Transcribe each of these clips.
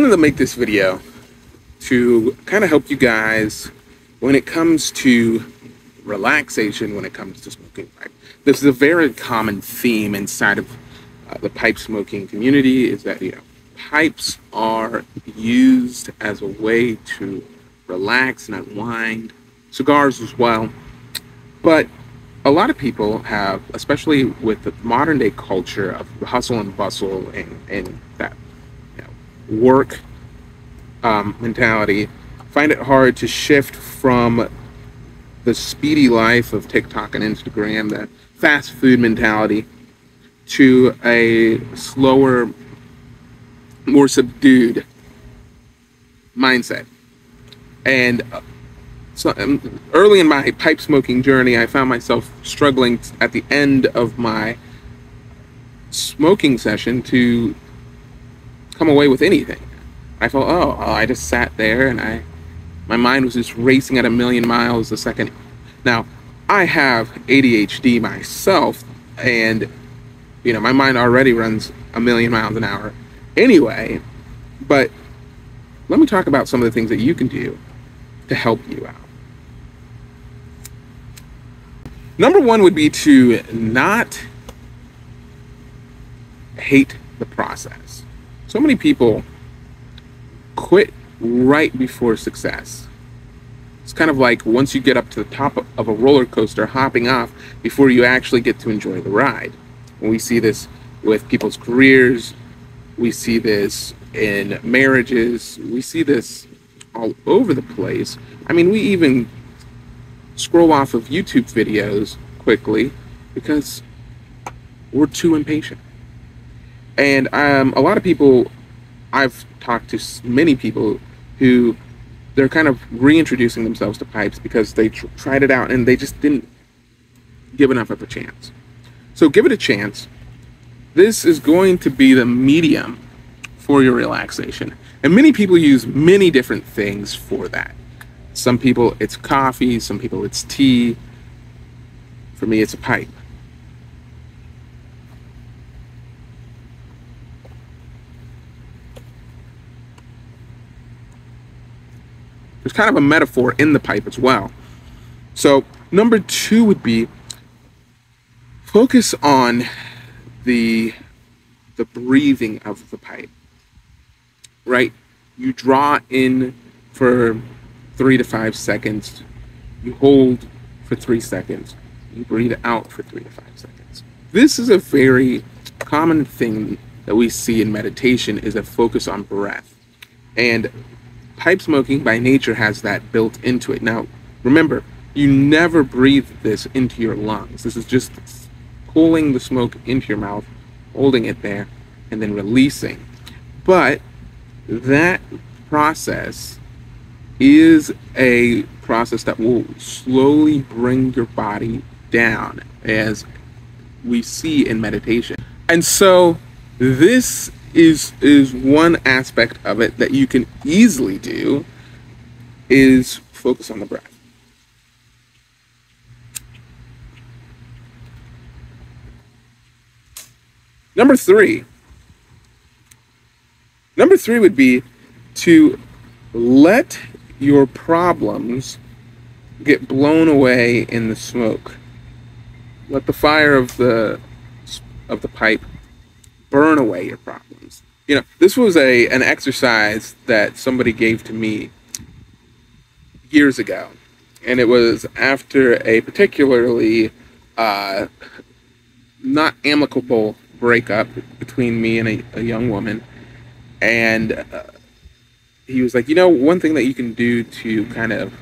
wanted to make this video to kind of help you guys when it comes to relaxation, when it comes to smoking pipe. This is a very common theme inside of the pipe smoking community, is that, pipes are used as a way to relax and unwind, cigars as well. But a lot of people have, especially with the modern day culture of hustle and bustle and that work mentality, find it hard to shift from the speedy life of TikTok and Instagram, the fast food mentality, to a slower, more subdued mindset. And so early in my pipe smoking journey, I found myself struggling at the end of my smoking session to come away with anything. I felt, I just sat there and my mind was just racing at 1,000,000 miles a second. Now, I have ADHD myself, and my mind already runs 1,000,000 miles an hour anyway. But let me talk about some of the things that you can do to help you out. Number one would be to not hate the process. So many people quit right before success. It's kind of like once you get up to the top of a roller coaster, hopping off before you actually get to enjoy the ride. And we see this with people's careers. We see this in marriages. We see this all over the place. I mean, we even scroll off of YouTube videos quickly because we're too impatient. And a lot of people, I've talked to many people who they're kind of reintroducing themselves to pipes because they tried it out and they just didn't give enough of a chance. So give it a chance. This is going to be the medium for your relaxation. And many people use many different things for that. Some people it's coffee, some people it's tea. For me, it's a pipe. There's kind of a metaphor in the pipe as well. So number two would be focus on the breathing of the pipe, right? You draw in for 3 to 5 seconds. You hold for 3 seconds. You breathe out for 3 to 5 seconds. This is a very common thing that we see in meditation, is a focus on breath. And pipe smoking by nature has that built into it. Now, remember, you never breathe this into your lungs. This is just pulling the smoke into your mouth, holding it there, and then releasing. But that process is a process that will slowly bring your body down, as we see in meditation. And so this is one aspect of it that you can easily do, is focus on the breath. Number three would be to let your problems get blown away in the smoke. Let the fire of the pipe burn away your problems. This was an exercise that somebody gave to me years ago, and it was after a particularly not amicable breakup between me and a young woman. And he was like, one thing that you can do to kind of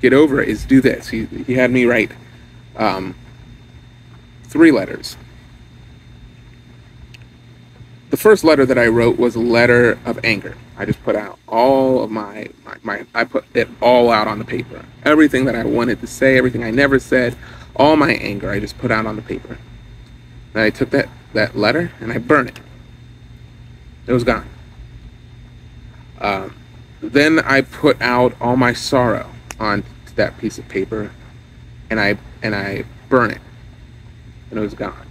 get over it is do this. He had me write 3 letters. The first letter that I wrote was a letter of anger. I just put out all of my I put it all out on the paper. Everything that I wanted to say, everything I never said, all my anger, I just put out on the paper. And I took that letter and I burned it. It was gone. Then I put out all my sorrow on that piece of paper, and I burned it, and it was gone.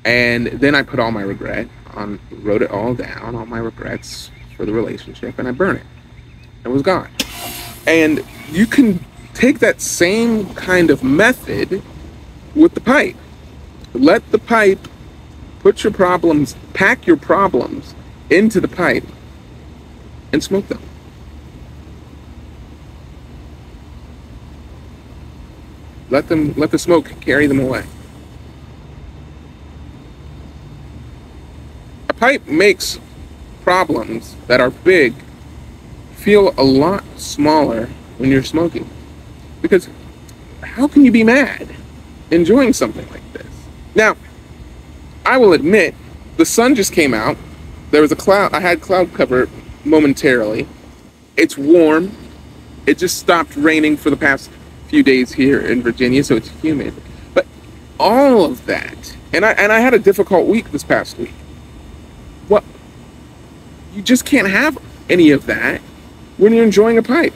And then I put all my regret wrote it all down, all my regrets for the relationship, and I burned it. It was gone. And you can take that same kind of method with the pipe. Let the pipe pack your problems into the pipe and smoke them. Let the smoke carry them away. A pipe makes problems that are big feel a lot smaller when you're smoking. Because how can you be mad enjoying something like this? Now, I will admit, the sun just came out. There was a cloud. I had cloud cover momentarily. It's warm. It just stopped raining for the past few days here in Virginia, so it's humid. But all of that, and I had a difficult week this past week. Well, you just can't have any of that when you're enjoying a pipe.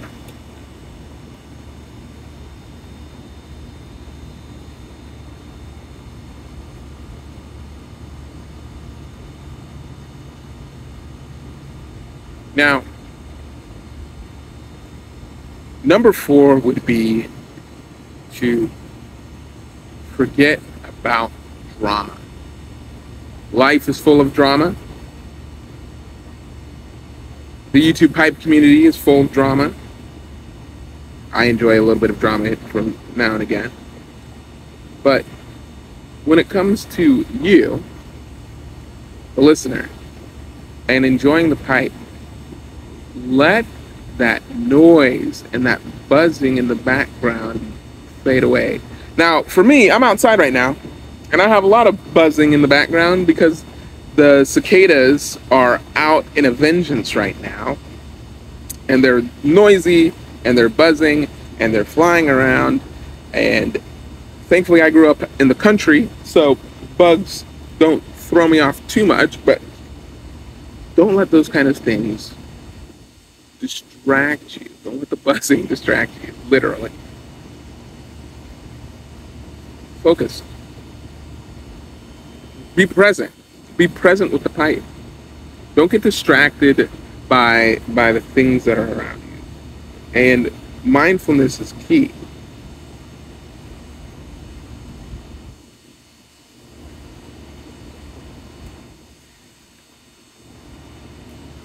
Now, number 4 would be to forget about drama. Life is full of drama. The YouTube pipe community is full of drama. I enjoy a little bit of drama from now and again. But when it comes to you, the listener, and enjoying the pipe, let that noise and that buzzing in the background fade away. Now, for me, I'm outside right now, and I have a lot of buzzing in the background because the cicadas are out in a vengeance right now, and they're noisy, and they're buzzing, and they're flying around, and thankfully I grew up in the country, so bugs don't throw me off too much, but don't let those kind of things distract you. Don't let the buzzing distract you, literally. Focus. Be present. Be present with the pipe. Don't get distracted by the things that are around you. And mindfulness is key.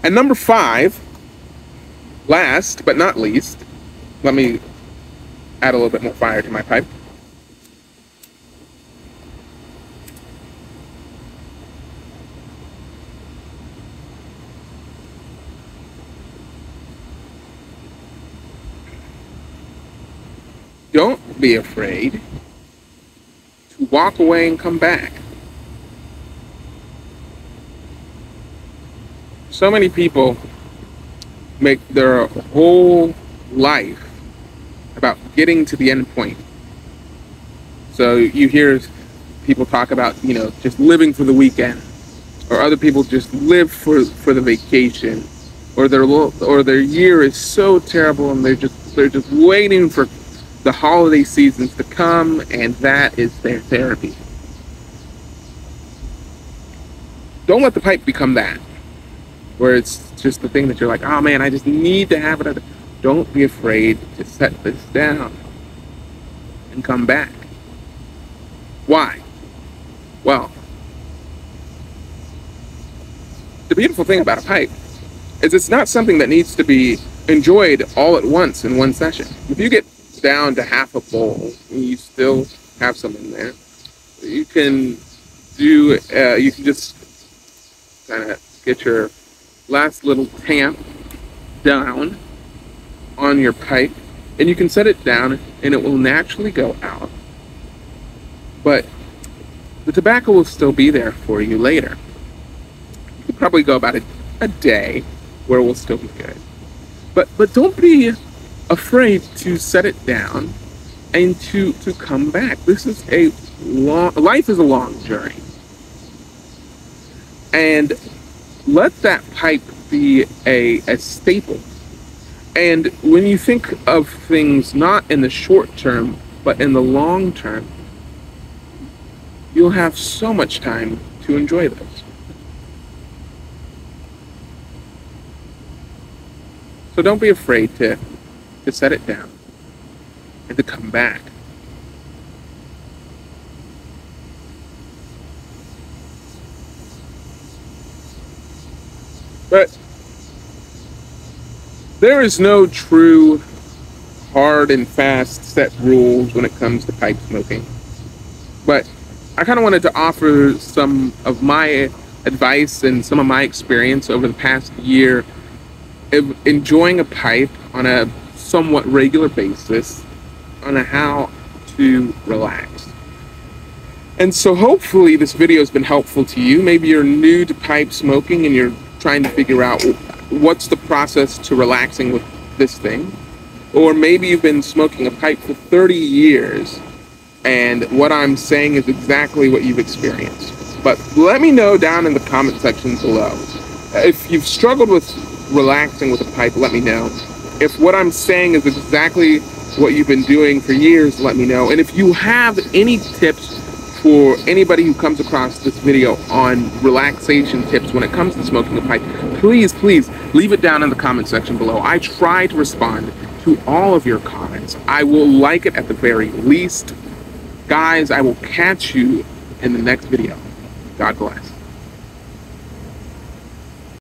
And number 5, last but not least, let me add a little bit more fire to my pipe. Don't be afraid to walk away and come back. So many people make their whole life about getting to the end point. So you hear people talk about, just living for the weekend, or other people just live for the vacation, or their year is so terrible and they're just waiting for the holiday seasons to come, and that is their therapy. Don't let the pipe become that, where it's just the thing that you're like, oh man, I just need to have it. Don't be afraid to set this down and come back. Why? Well, the beautiful thing about a pipe is it's not something that needs to be enjoyed all at once in one session. If you get down to half a bowl and you still have some in there, you can just kind of get your last little tamp down on your pipe, and you can set it down and it will naturally go out, but the tobacco will still be there for you later. You could probably go about a day where it will still be good, but don't be afraid to set it down and to come back. Life is a long journey, and let that pipe be a staple. And when you think of things not in the short term but in the long term, you'll have so much time to enjoy those. So don't be afraid to set it down and to come back. But there is no true hard and fast set rules when it comes to pipe smoking. But I kind of wanted to offer some of my advice and some of my experience over the past year of enjoying a pipe on a somewhat regular basis on how to relax. And so hopefully this video has been helpful to you. Maybe you're new to pipe smoking and you're trying to figure out what's the process to relaxing with this thing. Or maybe you've been smoking a pipe for 30 years and what I'm saying is exactly what you've experienced. But let me know down in the comment section below. If you've struggled with relaxing with a pipe, let me know. If what I'm saying is exactly what you've been doing for years, let me know. And if you have any tips for anybody who comes across this video on relaxation tips when it comes to smoking a pipe, please leave it down in the comment section below. I try to respond to all of your comments. I will like it at the very least. Guys, I will catch you in the next video. God bless.